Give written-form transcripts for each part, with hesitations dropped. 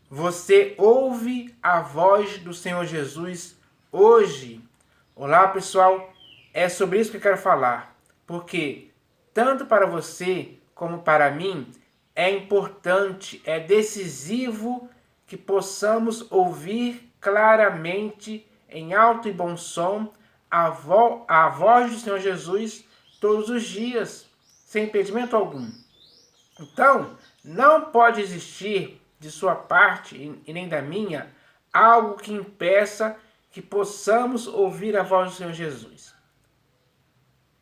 Você ouve a voz do Senhor Jesus hoje? Olá, pessoal. É sobre isso que eu quero falar. Porque tanto para você como para mim é importante, é decisivo que possamos ouvir claramente, em alto e bom som, a voz do Senhor Jesus todos os dias, sem impedimento algum. Então, não pode existir de sua parte e nem da minha algo que impeça que possamos ouvir a voz do Senhor Jesus.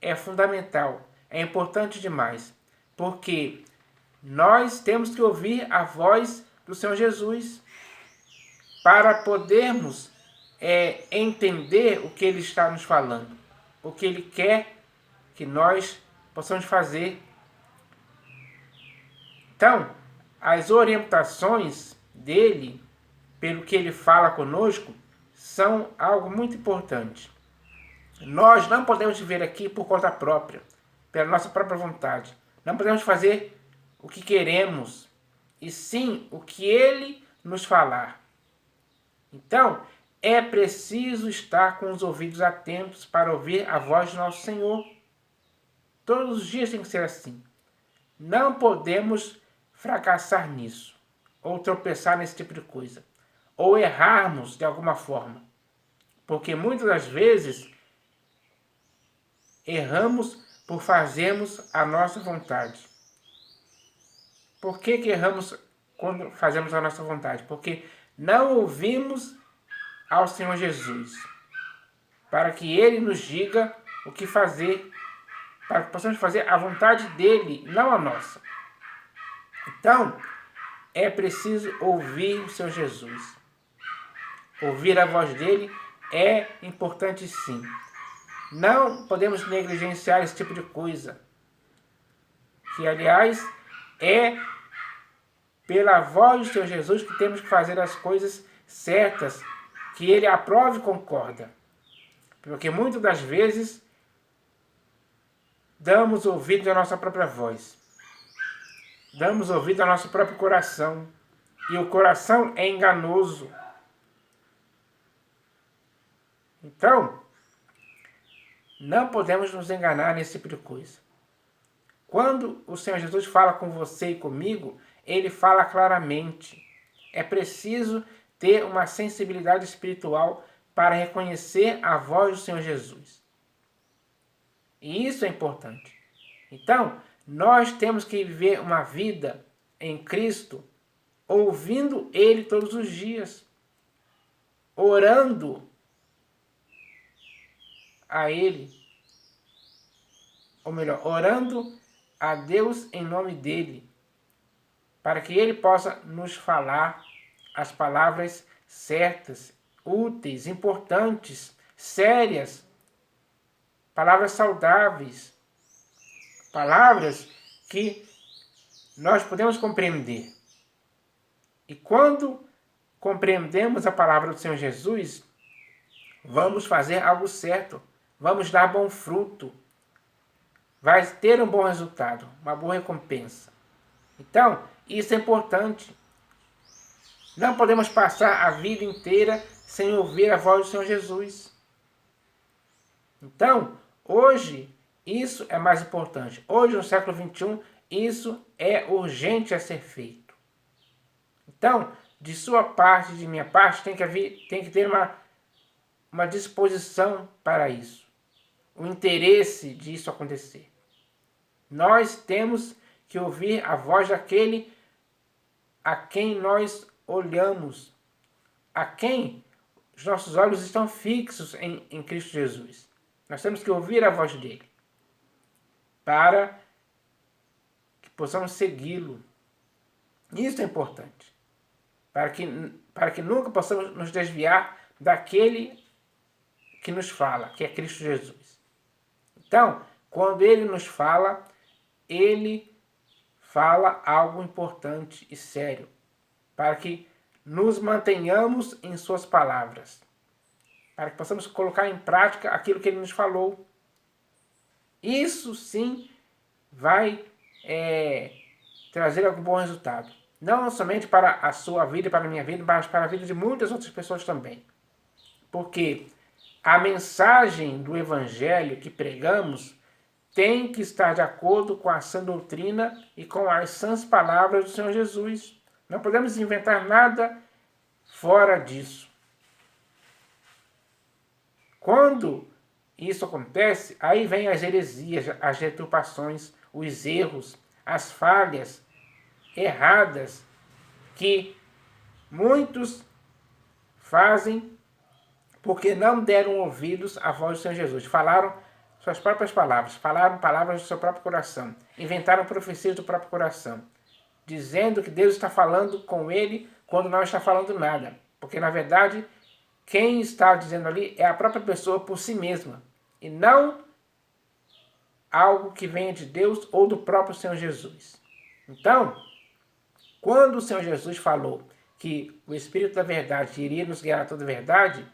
É fundamental, é importante demais, porque nós temos que ouvir a voz do Senhor Jesus para podermos entender o que Ele está nos falando, o que Ele quer que nós possamos fazer. Então, as orientações dele, pelo que ele fala conosco, são algo muito importante. Nós não podemos viver aqui por conta própria, pela nossa própria vontade. Não podemos fazer o que queremos, e sim o que ele nos falar. Então, é preciso estar com os ouvidos atentos para ouvir a voz do nosso Senhor. Todos os dias tem que ser assim. Não podemos fracassar nisso, ou tropeçar nesse tipo de coisa, ou errarmos de alguma forma, porque muitas das vezes erramos por fazermos a nossa vontade. Por que erramos quando fazemos a nossa vontade? Porque não ouvimos ao Senhor Jesus, para que Ele nos diga o que fazer, para que possamos fazer a vontade dEle, não a nossa. Então, é preciso ouvir o Senhor Jesus. Ouvir a voz dele é importante sim. Não podemos negligenciar esse tipo de coisa. Que, aliás, é pela voz do Senhor Jesus que temos que fazer as coisas certas, que ele aprove e concorda. Porque muitas das vezes damos ouvido à nossa própria voz. Damos ouvido ao nosso próprio coração. E o coração é enganoso. Então, não podemos nos enganar nesse tipo de coisa. Quando o Senhor Jesus fala com você e comigo, ele fala claramente. É preciso ter uma sensibilidade espiritual para reconhecer a voz do Senhor Jesus. E isso é importante. Então, nós temos que viver uma vida em Cristo, ouvindo Ele todos os dias, orando a Ele, ou melhor, orando a Deus em nome dEle, para que Ele possa nos falar as palavras certas, úteis, importantes, sérias, palavras saudáveis, palavras que nós podemos compreender. E quando compreendemos a palavra do Senhor Jesus, vamos fazer algo certo, vamos dar bom fruto, vai ter um bom resultado, uma boa recompensa. Então, isso é importante. Não podemos passar a vida inteira sem ouvir a voz do Senhor Jesus. Então, hoje, isso é mais importante. Hoje, no século XXI, isso é urgente a ser feito. Então, de sua parte, de minha parte, tem que ter uma disposição para isso. O interesse disso acontecer. Nós temos que ouvir a voz daquele a quem nós olhamos, a quem os nossos olhos estão fixos em Cristo Jesus. Nós temos que ouvir a voz dele para que possamos segui-lo. Isso é importante. Para que nunca possamos nos desviar daquele que nos fala, que é Cristo Jesus. Então, quando ele nos fala, ele fala algo importante e sério, para que nos mantenhamos em suas palavras, para que possamos colocar em prática aquilo que ele nos falou. Isso sim vai trazer algum bom resultado. Não somente para a sua vida e para a minha vida, mas para a vida de muitas outras pessoas também. Porque a mensagem do Evangelho que pregamos tem que estar de acordo com a sã doutrina e com as sãs palavras do Senhor Jesus. Não podemos inventar nada fora disso. Quando isso acontece, aí vem as heresias, as deturpações, os erros, as falhas erradas que muitos fazem porque não deram ouvidos à voz do Senhor Jesus. Falaram suas próprias palavras, falaram palavras do seu próprio coração, inventaram profecias do próprio coração, dizendo que Deus está falando com ele quando não está falando nada. Porque, na verdade, quem está dizendo ali é a própria pessoa por si mesma, e não algo que venha de Deus ou do próprio Senhor Jesus. Então, quando o Senhor Jesus falou que o Espírito da Verdade iria nos guiar a toda a verdade,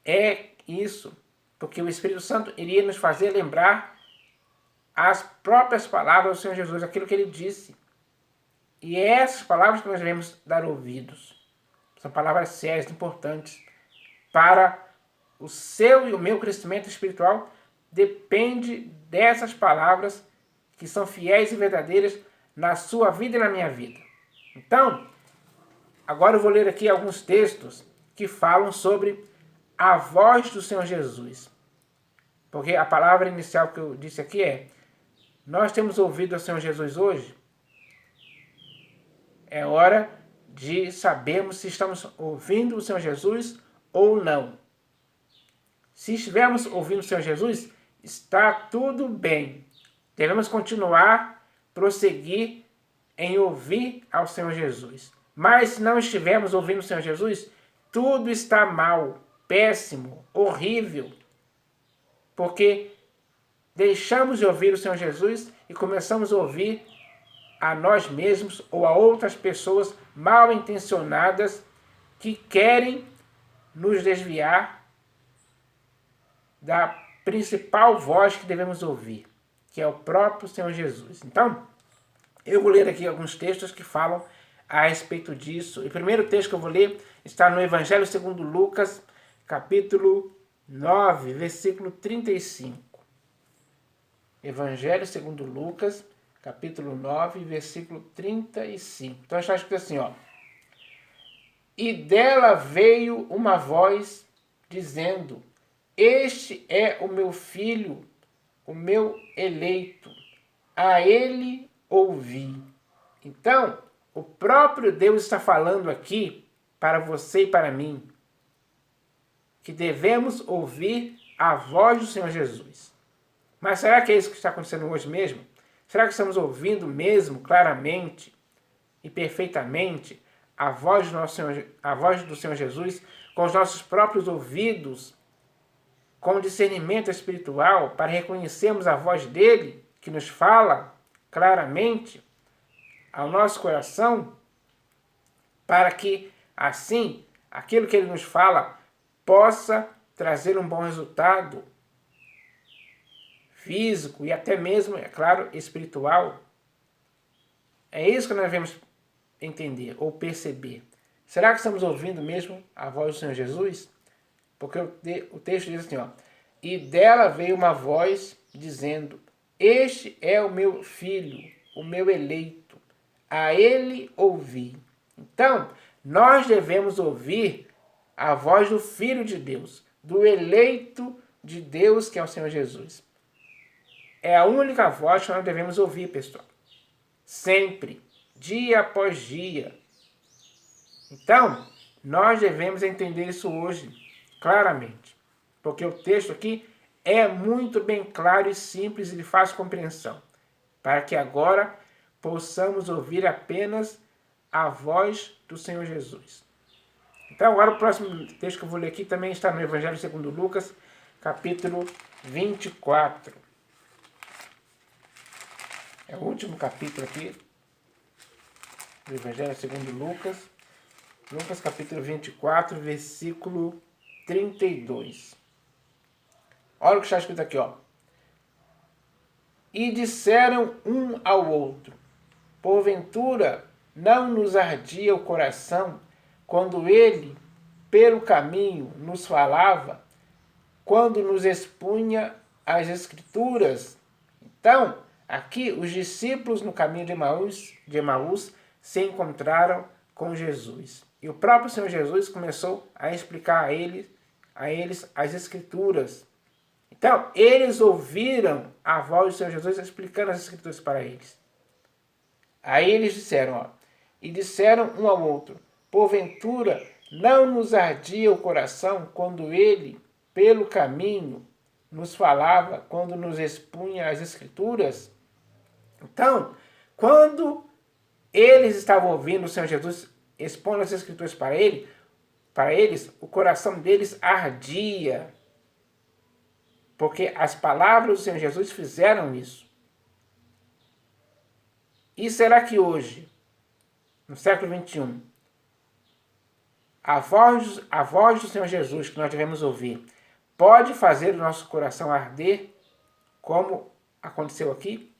é isso, porque o Espírito Santo iria nos fazer lembrar as próprias palavras do Senhor Jesus, aquilo que ele disse. E é essas palavras que nós devemos dar ouvidos. São palavras sérias, importantes. Para o seu e o meu crescimento espiritual, depende dessas palavras que são fiéis e verdadeiras na sua vida e na minha vida. Então, agora eu vou ler aqui alguns textos que falam sobre a voz do Senhor Jesus. Porque a palavra inicial que eu disse aqui é: nós temos ouvido o Senhor Jesus hoje? É hora de sabermos se estamos ouvindo o Senhor Jesus ou não. Se estivermos ouvindo o Senhor Jesus, está tudo bem. Devemos continuar, prosseguir em ouvir ao Senhor Jesus. Mas se não estivermos ouvindo o Senhor Jesus, tudo está mal, péssimo, horrível. Porque deixamos de ouvir o Senhor Jesus e começamos a ouvir a nós mesmos ou a outras pessoas mal intencionadas que querem nos desviar da principal voz que devemos ouvir, que é o próprio Senhor Jesus. Então, eu vou ler aqui alguns textos que falam a respeito disso. O primeiro texto que eu vou ler está no Evangelho segundo Lucas, capítulo 9, versículo 35. Evangelho segundo Lucas, capítulo 9, versículo 35. Então está escrito assim, ó. E dela veio uma voz dizendo: Este é o meu filho, o meu eleito. A ele ouvi. Então, o próprio Deus está falando aqui para você e para mim que devemos ouvir a voz do Senhor Jesus. Mas será que é isso que está acontecendo hoje mesmo? Será que estamos ouvindo mesmo claramente e perfeitamente a voz do Senhor Jesus com os nossos próprios ouvidos, com discernimento espiritual, para reconhecermos a voz dele que nos fala claramente ao nosso coração, para que assim aquilo que ele nos fala possa trazer um bom resultado físico e até mesmo, é claro, espiritual. É isso que nós devemos entender ou perceber. Será que estamos ouvindo mesmo a voz do Senhor Jesus? Porque o texto diz assim, ó, e dela veio uma voz dizendo: Este é o meu filho, o meu eleito, a ele ouvi. Então, nós devemos ouvir a voz do Filho de Deus, do eleito de Deus, que é o Senhor Jesus. É a única voz que nós devemos ouvir, pessoal. Sempre, dia após dia. Então, nós devemos entender isso hoje, claramente. Porque o texto aqui é muito bem claro e simples e de fácil compreensão. Para que agora possamos ouvir apenas a voz do Senhor Jesus. Então, agora o próximo texto que eu vou ler aqui também está no Evangelho segundo Lucas, capítulo 24. É o último capítulo aqui do Evangelho segundo Lucas. Lucas capítulo 24, versículo 32. Olha o que está escrito aqui, ó. E disseram um ao outro: Porventura não nos ardia o coração quando ele, pelo caminho, nos falava, quando nos expunha as Escrituras? Então, aqui os discípulos no caminho de Emaús se encontraram com Jesus. E o próprio Senhor Jesus começou a explicar a eles as Escrituras. Então, eles ouviram a voz do Senhor Jesus explicando as Escrituras para eles. Aí eles disseram, e disseram um ao outro, porventura não nos ardia o coração quando ele, pelo caminho, nos falava, quando nos expunha as Escrituras? Então, quando eles estavam ouvindo o Senhor Jesus expondo as Escrituras para eles, o coração deles ardia. Porque as palavras do Senhor Jesus fizeram isso. E será que hoje, no século XXI, a voz do Senhor Jesus que nós devemos ouvir pode fazer o nosso coração arder, como aconteceu aqui?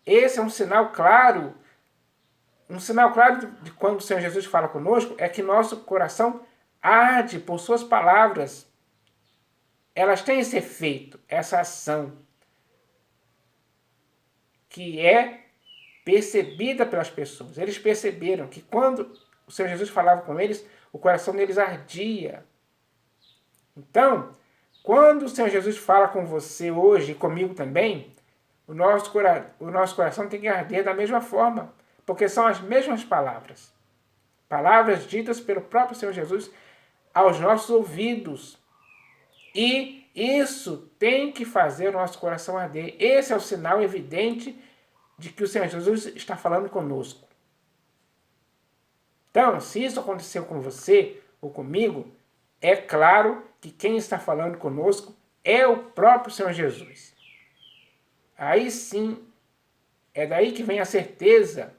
Esse é um sinal claro. Um sinal claro de quando o Senhor Jesus fala conosco é que nosso coração arde por suas palavras. Elas têm esse efeito, essa ação, que é percebida pelas pessoas. Eles perceberam que quando o Senhor Jesus falava com eles, o coração deles ardia. Então, quando o Senhor Jesus fala com você hoje e comigo também, o nosso coração tem que arder da mesma forma, porque são as mesmas palavras. Palavras ditas pelo próprio Senhor Jesus aos nossos ouvidos. E isso tem que fazer o nosso coração arder. Esse é o sinal evidente de que o Senhor Jesus está falando conosco. Então, se isso aconteceu com você ou comigo, é claro que quem está falando conosco é o próprio Senhor Jesus. Aí sim, é daí que vem a certeza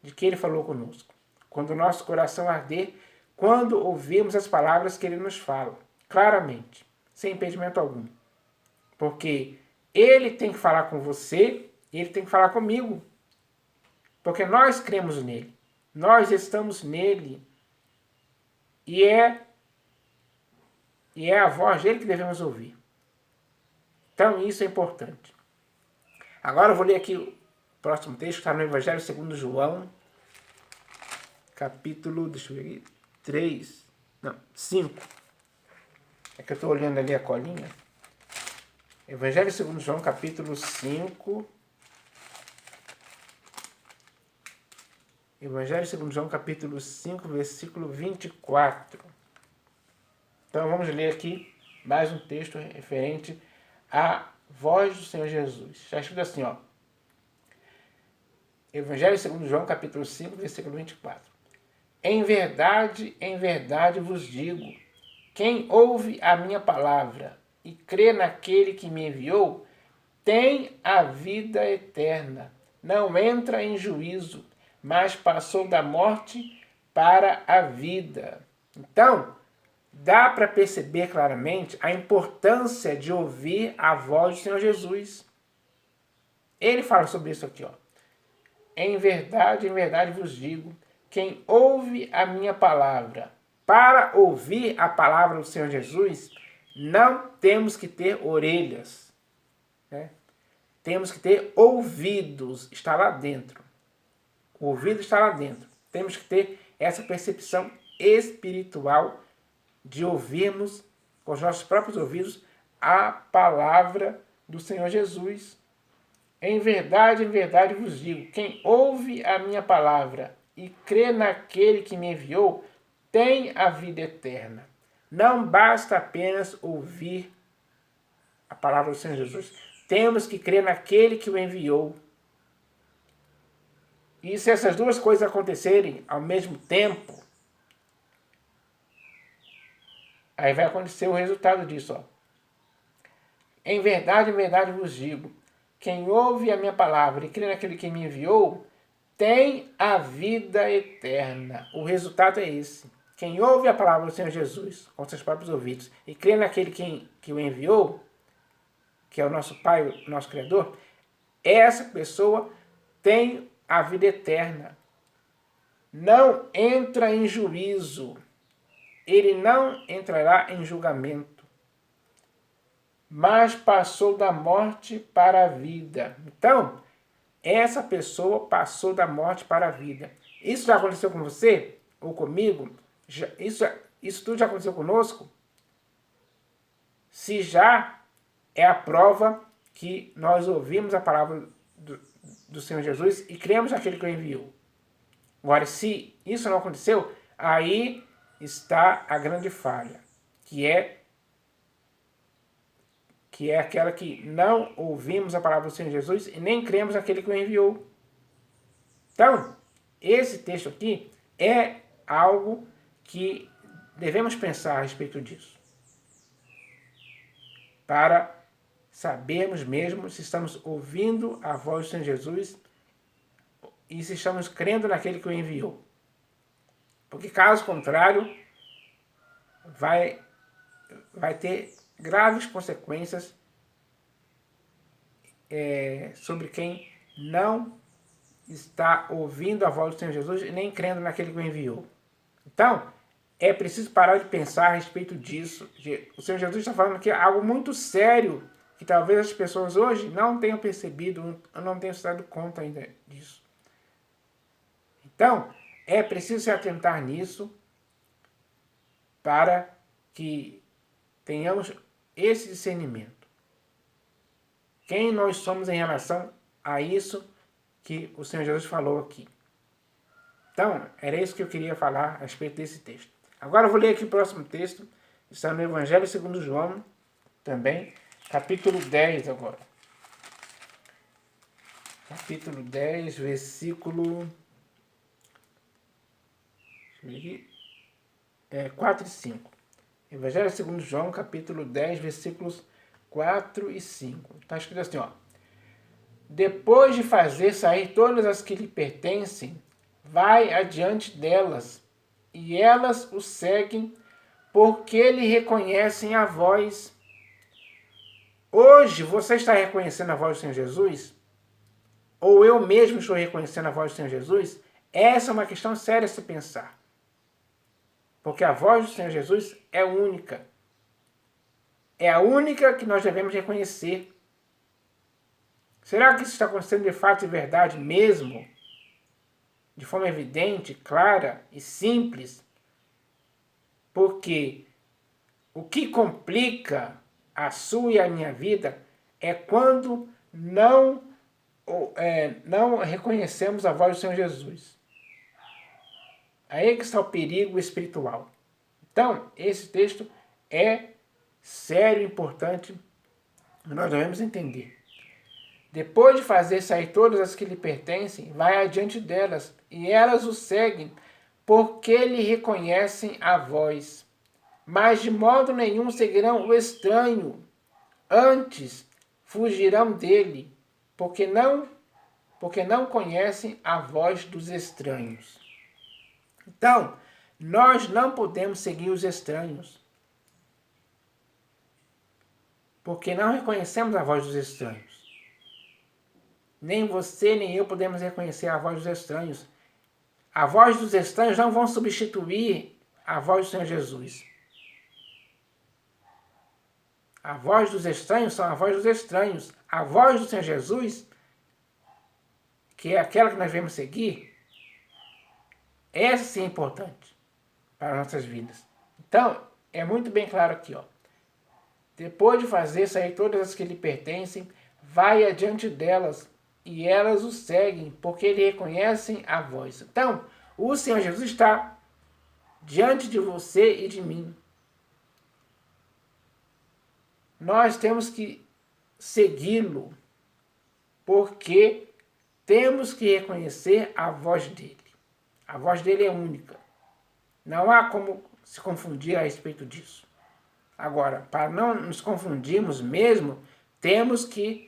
de que ele falou conosco. Quando o nosso coração arder, quando ouvimos as palavras que ele nos fala, claramente, sem impedimento algum. Porque ele tem que falar com você, ele tem que falar comigo. Porque nós cremos nele. Nós estamos nele. E é a voz dele que devemos ouvir. Então isso é importante. Agora eu vou ler aqui o próximo texto, que está no Evangelho segundo João, capítulo, 5. É que eu estou olhando ali a colinha. Evangelho segundo João, capítulo 5. Evangelho segundo João, capítulo 5, versículo 24. Então vamos ler aqui mais um texto referente à voz do Senhor Jesus. Está escrito assim, Evangelho segundo João, capítulo 5, versículo 24. Em verdade vos digo, quem ouve a minha palavra e crê naquele que me enviou, tem a vida eterna. Não entra em juízo, mas passou da morte para a vida. Então, dá para perceber claramente a importância de ouvir a voz do Senhor Jesus. Ele fala sobre isso aqui, Em verdade vos digo, quem ouve a minha palavra, para ouvir a palavra do Senhor Jesus, não temos que ter orelhas, né? Temos que ter ouvidos, está lá dentro. O ouvido está lá dentro. Temos que ter essa percepção espiritual de ouvirmos com os nossos próprios ouvidos a palavra do Senhor Jesus. Em verdade vos digo, quem ouve a minha palavra e crê naquele que me enviou, tem a vida eterna. Não basta apenas ouvir a palavra do Senhor Jesus. Temos que crer naquele que o enviou. E se essas duas coisas acontecerem ao mesmo tempo, aí vai acontecer o resultado disso. Em verdade vos digo, quem ouve a minha palavra e crê naquele que me enviou, tem a vida eterna. O resultado é esse. Quem ouve a palavra do Senhor Jesus com seus próprios ouvidos e crê naquele que o enviou, que é o nosso Pai, o nosso Criador, essa pessoa tem a vida eterna. Não entra em juízo. Ele não entrará em julgamento, mas passou da morte para a vida. Então, essa pessoa passou da morte para a vida. Isso já aconteceu com você? Ou comigo? Isso tudo já aconteceu conosco? Se já, é a prova que nós ouvimos a palavra do Senhor Jesus e cremos naquele que o enviou. Agora, se isso não aconteceu, aí está a grande falha, que é aquela que não ouvimos a palavra do Senhor Jesus e nem cremos naquele que o enviou. Então, esse texto aqui é algo que devemos pensar a respeito disso, para sabermos mesmo se estamos ouvindo a voz do Senhor Jesus e se estamos crendo naquele que o enviou. Porque caso contrário, vai ter graves consequências sobre quem não está ouvindo a voz do Senhor Jesus e nem crendo naquele que o enviou. Então, é preciso parar de pensar a respeito disso. O Senhor Jesus está falando aqui algo muito sério, que talvez as pessoas hoje não tenham percebido, não tenham se dado conta ainda disso. Então, é preciso se atentar nisso para que tenhamos esse discernimento. Quem nós somos em relação a isso que o Senhor Jesus falou aqui. Então, era isso que eu queria falar a respeito desse texto. Agora eu vou ler aqui o próximo texto, está no Evangelho segundo João, também, capítulo 10 agora. Capítulo 10, versículo 4 e 5. Evangelho segundo João, capítulo 10, versículos 4 e 5. Está escrito assim, ó. Depois de fazer sair todas as que lhe pertencem, vai adiante delas, e elas o seguem, porque lhe reconhecem a voz. Hoje, você está reconhecendo a voz do Senhor Jesus? Ou eu mesmo estou reconhecendo a voz do Senhor Jesus? Essa é uma questão séria a se pensar. Porque a voz do Senhor Jesus é única. É a única que nós devemos reconhecer. Será que isso está acontecendo de fato e verdade mesmo? De forma evidente, clara e simples? Porque o que complica a sua e a minha vida é quando não reconhecemos a voz do Senhor Jesus. Aí que está o perigo espiritual. Então, esse texto é sério e importante, nós devemos entender. Depois de fazer sair todas as que lhe pertencem, vai adiante delas, e elas o seguem, porque lhe reconhecem a voz. Mas de modo nenhum seguirão o estranho, antes fugirão dele, porque não conhecem a voz dos estranhos. Então, nós não podemos seguir os estranhos, porque não reconhecemos a voz dos estranhos. Nem você, nem eu podemos reconhecer a voz dos estranhos. A voz dos estranhos não vão substituir a voz do Senhor Jesus. A voz dos estranhos são a voz dos estranhos. A voz do Senhor Jesus, que é aquela que nós devemos seguir, essa sim é importante para as nossas vidas. Então, é muito bem claro aqui, ó. Depois de fazer sair todas as que lhe pertencem, vai adiante delas, e elas o seguem, porque lhe reconhecem a voz. Então, o Senhor Jesus está diante de você e de mim. Nós temos que segui-lo, porque temos que reconhecer a voz dele. A voz dele é única. Não há como se confundir a respeito disso. Agora, para não nos confundirmos mesmo, temos que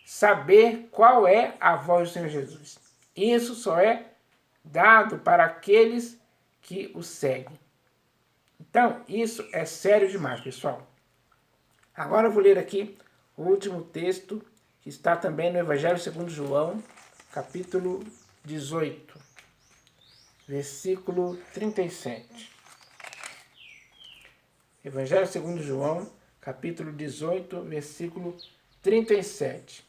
saber qual é a voz do Senhor Jesus. Isso só é dado para aqueles que o seguem. Então, isso é sério demais, pessoal. Agora eu vou ler aqui o último texto, que está também no Evangelho segundo João, capítulo 18, versículo 37. Evangelho segundo João, capítulo 18, versículo 37.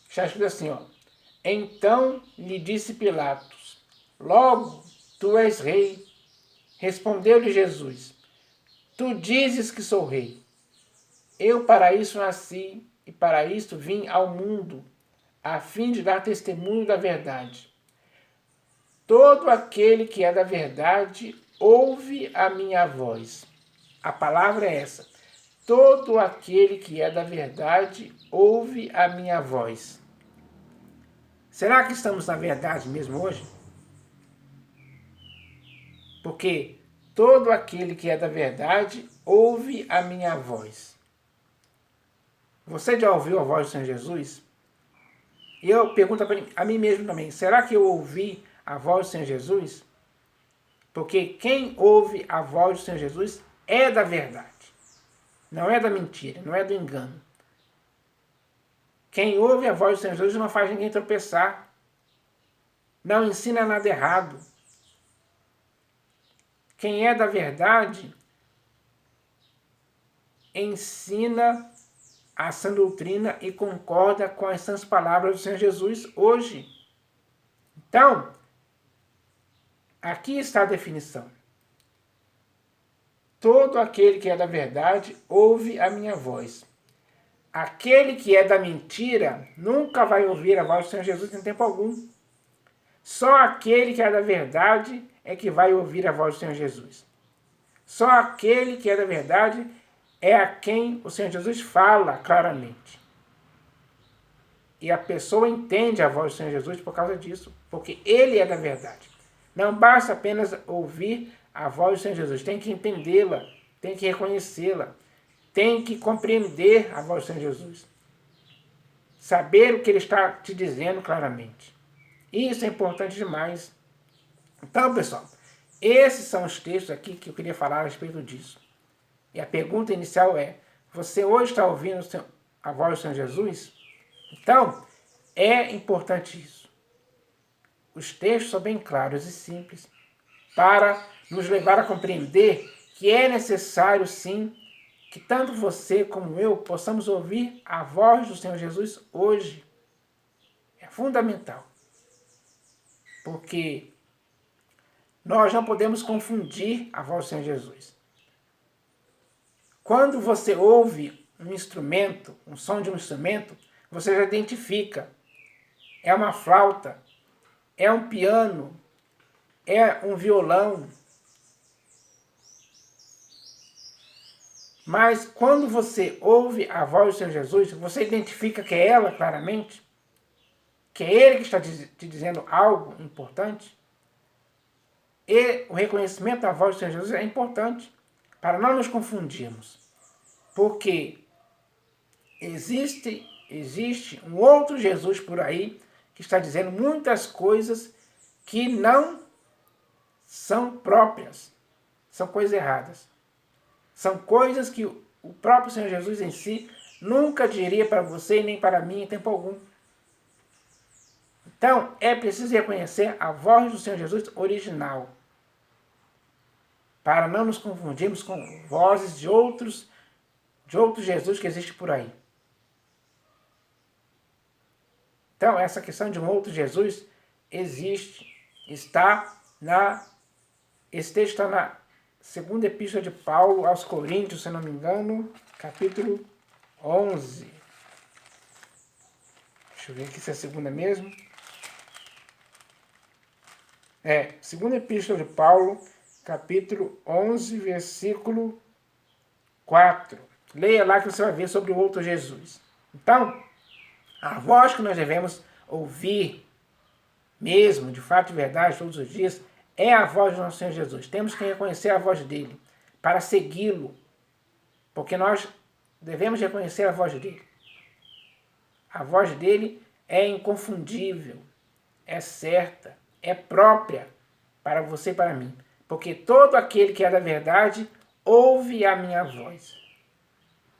Está escrito assim, ó. Então lhe disse Pilatos, logo tu és rei. Respondeu-lhe Jesus, tu dizes que sou rei. Eu para isso nasci e para isto vim ao mundo, a fim de dar testemunho da verdade. Todo aquele que é da verdade ouve a minha voz. A palavra é essa. Todo aquele que é da verdade ouve a minha voz. Será que estamos na verdade mesmo hoje? Porque todo aquele que é da verdade ouve a minha voz. Você já ouviu a voz do Senhor Jesus? E eu pergunto a mim mesmo também, será que eu ouvi a voz do Senhor Jesus? Porque quem ouve a voz do Senhor Jesus é da verdade. Não é da mentira, não é do engano. Quem ouve a voz do Senhor Jesus não faz ninguém tropeçar. Não ensina nada errado. Quem é da verdade ensina a sã doutrina e concorda com as sãs palavras do Senhor Jesus hoje. Então, aqui está a definição. Todo aquele que é da verdade ouve a minha voz. Aquele que é da mentira nunca vai ouvir a voz do Senhor Jesus em tempo algum. Só aquele que é da verdade é que vai ouvir a voz do Senhor Jesus. Só aquele que é da verdade é a quem o Senhor Jesus fala claramente. E a pessoa entende a voz do Senhor Jesus por causa disso, porque ele é da verdade. Não basta apenas ouvir a voz do Senhor Jesus, tem que entendê-la, tem que reconhecê-la, tem que compreender a voz do Senhor Jesus. Saber o que ele está te dizendo claramente. Isso é importante demais. Então, pessoal, esses são os textos aqui que eu queria falar a respeito disso. E a pergunta inicial é, você hoje está ouvindo a voz do Senhor Jesus? Então, é importante isso. Os textos são bem claros e simples para nos levar a compreender que é necessário, sim, que tanto você como eu possamos ouvir a voz do Senhor Jesus hoje. É fundamental. Porque nós não podemos confundir a voz do Senhor Jesus. Quando você ouve um instrumento, um som de um instrumento, você já identifica. É uma flauta, é um piano, é um violão. Mas quando você ouve a voz do Senhor Jesus, você identifica que é ela claramente, que é Ele que está te dizendo algo importante. E o reconhecimento da voz do Senhor Jesus é importante para não nos confundirmos. Porque existe um outro Jesus por aí que está dizendo muitas coisas que não são próprias, são coisas erradas. São coisas que o próprio Senhor Jesus em si nunca diria para você e nem para mim em tempo algum. Então, é preciso reconhecer a voz do Senhor Jesus original, para não nos confundirmos com vozes de outros Jesus que existem por aí. Então, essa questão de um outro Jesus existe, esse texto está na segunda epístola de Paulo aos Coríntios, se não me engano, capítulo 11. Deixa eu ver aqui se é a segunda mesmo. Segunda epístola de Paulo, capítulo 11, versículo 4. Leia lá que você vai ver sobre o outro Jesus. Então, a voz que nós devemos ouvir mesmo, de fato e verdade, todos os dias, é a voz do nosso Senhor Jesus. Temos que reconhecer a voz dele para segui-lo, porque nós devemos reconhecer a voz dele. A voz dele é inconfundível, é certa, é própria para você e para mim, porque todo aquele que é da verdade ouve a minha voz.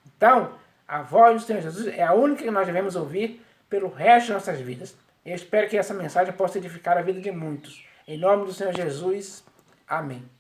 Então, a voz do Senhor Jesus é a única que nós devemos ouvir pelo resto de nossas vidas. Eu espero que essa mensagem possa edificar a vida de muitos. Em nome do Senhor Jesus, amém.